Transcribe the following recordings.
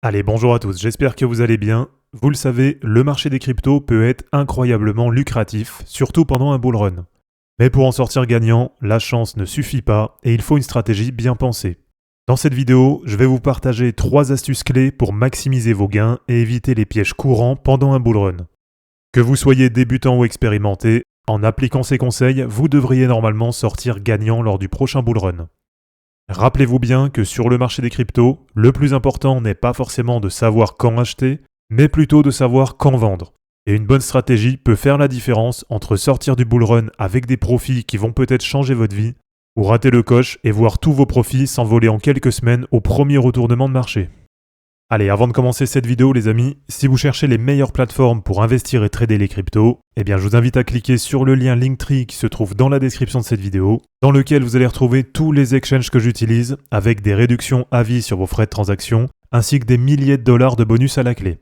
Allez, bonjour à tous, j'espère que vous allez bien. Vous le savez, le marché des cryptos peut être incroyablement lucratif, surtout pendant un bull run. Mais pour en sortir gagnant, la chance ne suffit pas et il faut une stratégie bien pensée. Dans cette vidéo, je vais vous partager 3 astuces clés pour maximiser vos gains et éviter les pièges courants pendant un bull run. Que vous soyez débutant ou expérimenté, en appliquant ces conseils, vous devriez normalement sortir gagnant lors du prochain bull run. Rappelez-vous bien que sur le marché des cryptos, le plus important n'est pas forcément de savoir quand acheter, mais plutôt de savoir quand vendre. Et une bonne stratégie peut faire la différence entre sortir du bull run avec des profits qui vont peut-être changer votre vie, ou rater le coche et voir tous vos profits s'envoler en quelques semaines au premier retournement de marché. Allez, avant de commencer cette vidéo les amis, si vous cherchez les meilleures plateformes pour investir et trader les cryptos, je vous invite à cliquer sur le lien Linktree qui se trouve dans la description de cette vidéo, dans lequel vous allez retrouver tous les exchanges que j'utilise, avec des réductions à vie sur vos frais de transaction, ainsi que des milliers de dollars de bonus à la clé.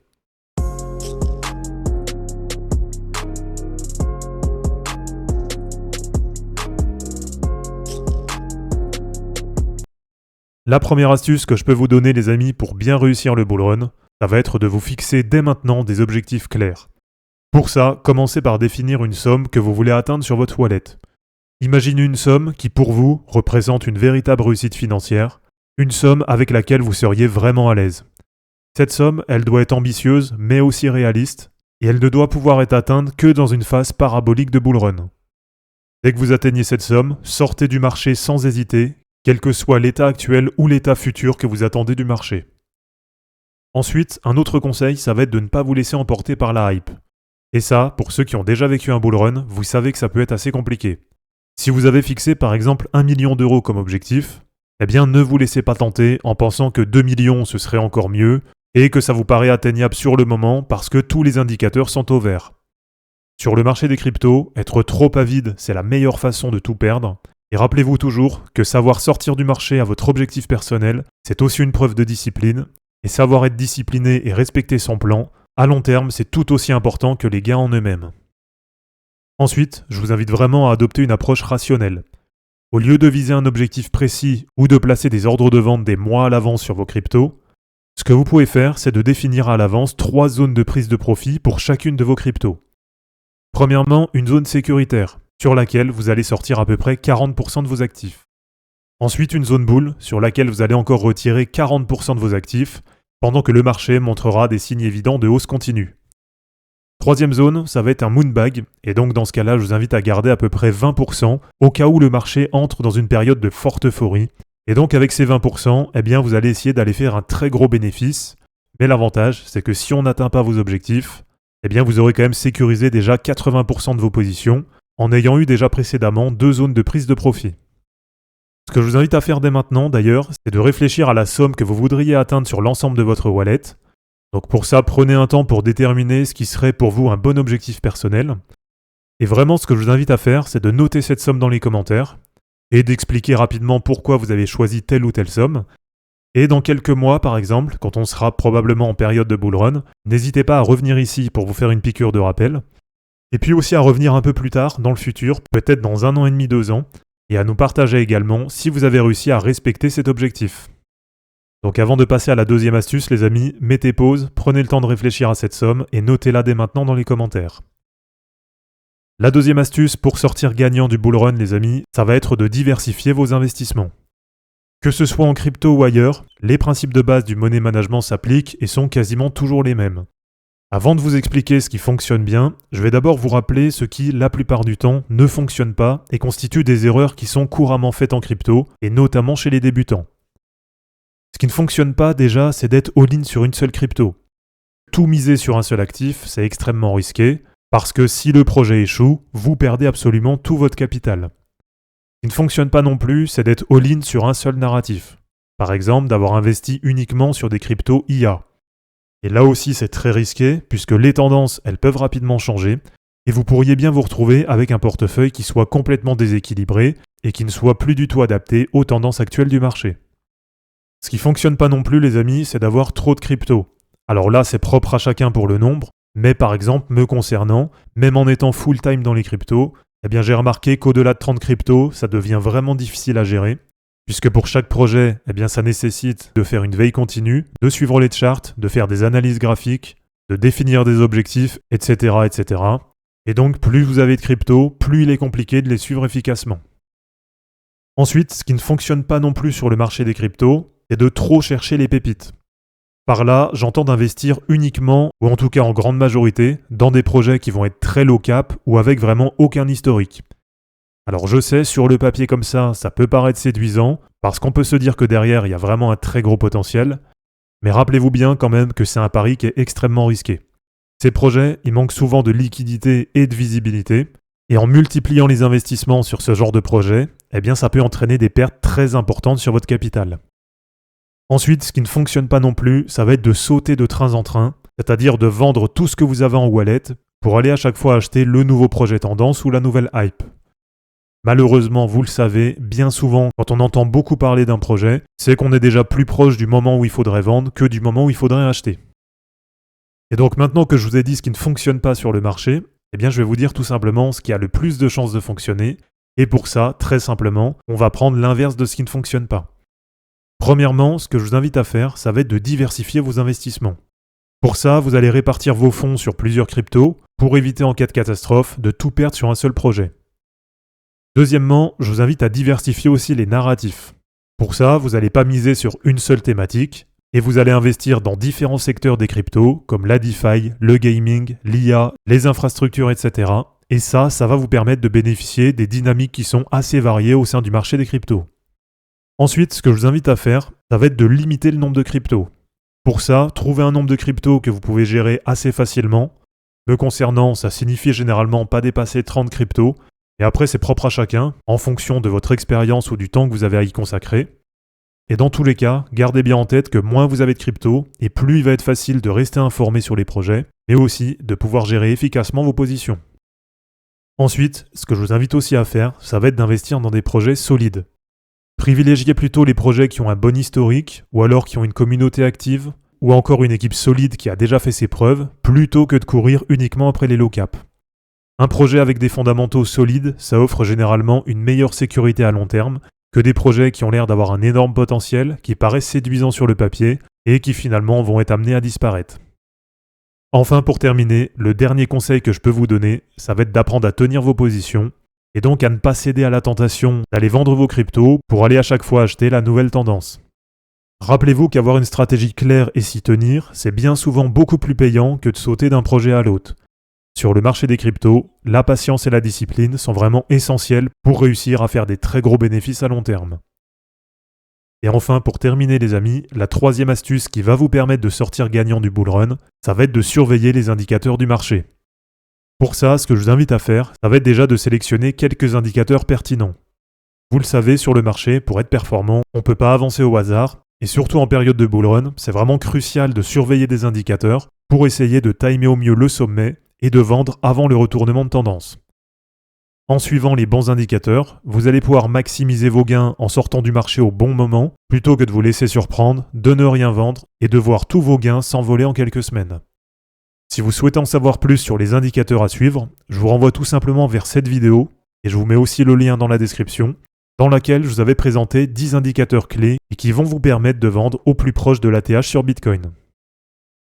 La première astuce que je peux vous donner les amis pour bien réussir le bull run, ça va être de vous fixer dès maintenant des objectifs clairs. Pour ça, commencez par définir une somme que vous voulez atteindre sur votre wallet. Imaginez une somme qui pour vous représente une véritable réussite financière, une somme avec laquelle vous seriez vraiment à l'aise. Cette somme, elle doit être ambitieuse mais aussi réaliste, et elle ne doit pouvoir être atteinte que dans une phase parabolique de bull run. Dès que vous atteignez cette somme, sortez du marché sans hésiter, quel que soit l'état actuel ou l'état futur que vous attendez du marché. Ensuite, un autre conseil, ça va être de ne pas vous laisser emporter par la hype. Et ça, pour ceux qui ont déjà vécu un bull run, vous savez que ça peut être assez compliqué. Si vous avez fixé par exemple 1 million d'euros comme objectif, ne vous laissez pas tenter en pensant que 2 millions ce serait encore mieux et que ça vous paraît atteignable sur le moment parce que tous les indicateurs sont au vert. Sur le marché des cryptos, être trop avide, c'est la meilleure façon de tout perdre. Et rappelez-vous toujours que savoir sortir du marché à votre objectif personnel, c'est aussi une preuve de discipline, et savoir être discipliné et respecter son plan, à long terme, c'est tout aussi important que les gains en eux-mêmes. Ensuite, je vous invite vraiment à adopter une approche rationnelle. Au lieu de viser un objectif précis ou de placer des ordres de vente des mois à l'avance sur vos cryptos, ce que vous pouvez faire, c'est de définir à l'avance 3 zones de prise de profit pour chacune de vos cryptos. Premièrement, une zone sécuritaire, sur laquelle vous allez sortir à peu près 40% de vos actifs. Ensuite, une zone bull, sur laquelle vous allez encore retirer 40% de vos actifs, pendant que le marché montrera des signes évidents de hausse continue. Troisième zone, ça va être un moonbag, et donc dans ce cas-là, je vous invite à garder à peu près 20% au cas où le marché entre dans une période de forte euphorie. Et donc avec ces 20%, vous allez essayer d'aller faire un très gros bénéfice. Mais l'avantage, c'est que si on n'atteint pas vos objectifs, vous aurez quand même sécurisé déjà 80% de vos positions, en ayant eu déjà précédemment 2 zones de prise de profit. Ce que je vous invite à faire dès maintenant d'ailleurs, c'est de réfléchir à la somme que vous voudriez atteindre sur l'ensemble de votre wallet. Donc pour ça, prenez un temps pour déterminer ce qui serait pour vous un bon objectif personnel. Et vraiment ce que je vous invite à faire, c'est de noter cette somme dans les commentaires et d'expliquer rapidement pourquoi vous avez choisi telle ou telle somme. Et dans quelques mois par exemple, quand on sera probablement en période de bull run, n'hésitez pas à revenir ici pour vous faire une piqûre de rappel. Et puis aussi à revenir un peu plus tard, dans le futur, peut-être dans 1 an et demi, 2 ans, et à nous partager également si vous avez réussi à respecter cet objectif. Donc avant de passer à la deuxième astuce, les amis, mettez pause, prenez le temps de réfléchir à cette somme et notez-la dès maintenant dans les commentaires. La deuxième astuce pour sortir gagnant du bull run, les amis, ça va être de diversifier vos investissements. Que ce soit en crypto ou ailleurs, les principes de base du money management s'appliquent et sont quasiment toujours les mêmes. Avant de vous expliquer ce qui fonctionne bien, je vais d'abord vous rappeler ce qui, la plupart du temps, ne fonctionne pas et constitue des erreurs qui sont couramment faites en crypto, et notamment chez les débutants. Ce qui ne fonctionne pas déjà, c'est d'être all-in sur une seule crypto. Tout miser sur un seul actif, c'est extrêmement risqué, parce que si le projet échoue, vous perdez absolument tout votre capital. Ce qui ne fonctionne pas non plus, c'est d'être all-in sur un seul narratif. Par exemple, d'avoir investi uniquement sur des cryptos IA. Et là aussi c'est très risqué puisque les tendances elles peuvent rapidement changer et vous pourriez bien vous retrouver avec un portefeuille qui soit complètement déséquilibré et qui ne soit plus du tout adapté aux tendances actuelles du marché. Ce qui fonctionne pas non plus les amis, c'est d'avoir trop de crypto. Alors là c'est propre à chacun pour le nombre, mais par exemple me concernant, même en étant full time dans les cryptos, j'ai remarqué qu'au-delà de 30 cryptos, ça devient vraiment difficile à gérer. puisque pour chaque projet, eh bien, ça nécessite de faire une veille continue, de suivre les charts, de faire des analyses graphiques, de définir des objectifs, etc., etc. Et donc, plus vous avez de crypto, plus il est compliqué de les suivre efficacement. Ensuite, ce qui ne fonctionne pas non plus sur le marché des cryptos, c'est de trop chercher les pépites. Par là, j'entends d'investir uniquement, ou en tout cas en grande majorité, dans des projets qui vont être très low cap ou avec vraiment aucun historique. Alors je sais, sur le papier comme ça peut paraître séduisant, parce qu'on peut se dire que derrière, il y a vraiment un très gros potentiel, mais rappelez-vous bien quand même que c'est un pari qui est extrêmement risqué. Ces projets, ils manquent souvent de liquidité et de visibilité, et en multipliant les investissements sur ce genre de projet, eh bien ça peut entraîner des pertes très importantes sur votre capital. Ensuite, ce qui ne fonctionne pas non plus, ça va être de sauter de train en train, c'est-à-dire de vendre tout ce que vous avez en wallet pour aller à chaque fois acheter le nouveau projet tendance ou la nouvelle hype. Malheureusement, vous le savez, bien souvent, quand on entend beaucoup parler d'un projet, c'est qu'on est déjà plus proche du moment où il faudrait vendre que du moment où il faudrait acheter. Et donc maintenant que je vous ai dit ce qui ne fonctionne pas sur le marché, eh bien je vais vous dire tout simplement ce qui a le plus de chances de fonctionner, et pour ça, très simplement, on va prendre l'inverse de ce qui ne fonctionne pas. Premièrement, ce que je vous invite à faire, ça va être de diversifier vos investissements. Pour ça, vous allez répartir vos fonds sur plusieurs cryptos pour éviter en cas de catastrophe de tout perdre sur un seul projet. Deuxièmement, je vous invite à diversifier aussi les narratifs. Pour ça, vous n'allez pas miser sur une seule thématique et vous allez investir dans différents secteurs des cryptos comme la DeFi, le gaming, l'IA, les infrastructures, etc. Et ça va vous permettre de bénéficier des dynamiques qui sont assez variées au sein du marché des cryptos. Ensuite, ce que je vous invite à faire, ça va être de limiter le nombre de cryptos. Pour ça, trouvez un nombre de cryptos que vous pouvez gérer assez facilement. Me concernant, ça signifie généralement pas dépasser 30 cryptos, et après c'est propre à chacun, en fonction de votre expérience ou du temps que vous avez à y consacrer. Et dans tous les cas, gardez bien en tête que moins vous avez de cryptos, et plus il va être facile de rester informé sur les projets, mais aussi de pouvoir gérer efficacement vos positions. Ensuite, ce que je vous invite aussi à faire, ça va être d'investir dans des projets solides. Privilégiez plutôt les projets qui ont un bon historique, ou alors qui ont une communauté active, ou encore une équipe solide qui a déjà fait ses preuves, plutôt que de courir uniquement après les low cap. Un projet avec des fondamentaux solides, ça offre généralement une meilleure sécurité à long terme que des projets qui ont l'air d'avoir un énorme potentiel, qui paraissent séduisants sur le papier, et qui finalement vont être amenés à disparaître. Enfin, pour terminer, le dernier conseil que je peux vous donner, ça va être d'apprendre à tenir vos positions, et donc à ne pas céder à la tentation d'aller vendre vos cryptos pour aller à chaque fois acheter la nouvelle tendance. Rappelez-vous qu'avoir une stratégie claire et s'y tenir, c'est bien souvent beaucoup plus payant que de sauter d'un projet à l'autre. Sur le marché des cryptos, la patience et la discipline sont vraiment essentielles pour réussir à faire des très gros bénéfices à long terme. Et enfin, pour terminer les amis, la troisième astuce qui va vous permettre de sortir gagnant du bull run, ça va être de surveiller les indicateurs du marché. Pour ça, ce que je vous invite à faire, ça va être déjà de sélectionner quelques indicateurs pertinents. Vous le savez, sur le marché, pour être performant, on ne peut pas avancer au hasard, et surtout en période de bull run, c'est vraiment crucial de surveiller des indicateurs pour essayer de timer au mieux le sommet et de vendre avant le retournement de tendance. En suivant les bons indicateurs, vous allez pouvoir maximiser vos gains en sortant du marché au bon moment, plutôt que de vous laisser surprendre, de ne rien vendre et de voir tous vos gains s'envoler en quelques semaines. Si vous souhaitez en savoir plus sur les indicateurs à suivre, je vous renvoie tout simplement vers cette vidéo, et je vous mets aussi le lien dans la description, dans laquelle je vous avais présenté 10 indicateurs clés et qui vont vous permettre de vendre au plus proche de l'ATH sur Bitcoin.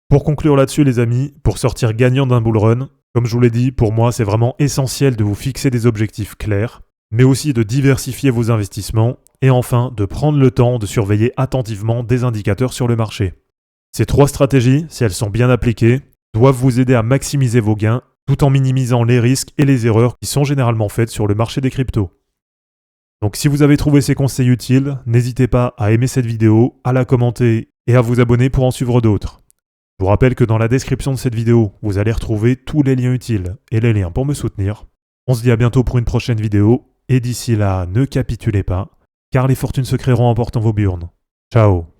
Pour conclure là-dessus les amis, pour sortir gagnant d'un bull run, comme je vous l'ai dit, pour moi c'est vraiment essentiel de vous fixer des objectifs clairs, mais aussi de diversifier vos investissements, et enfin de prendre le temps de surveiller attentivement des indicateurs sur le marché. Ces 3 stratégies, si elles sont bien appliquées, doivent vous aider à maximiser vos gains tout en minimisant les risques et les erreurs qui sont généralement faites sur le marché des cryptos. Donc si vous avez trouvé ces conseils utiles, n'hésitez pas à aimer cette vidéo, à la commenter et à vous abonner pour en suivre d'autres. Je vous rappelle que dans la description de cette vidéo, vous allez retrouver tous les liens utiles et les liens pour me soutenir. On se dit à bientôt pour une prochaine vidéo, et d'ici là, ne capitulez pas, car les fortunes se créeront en portant vos burnes. Ciao!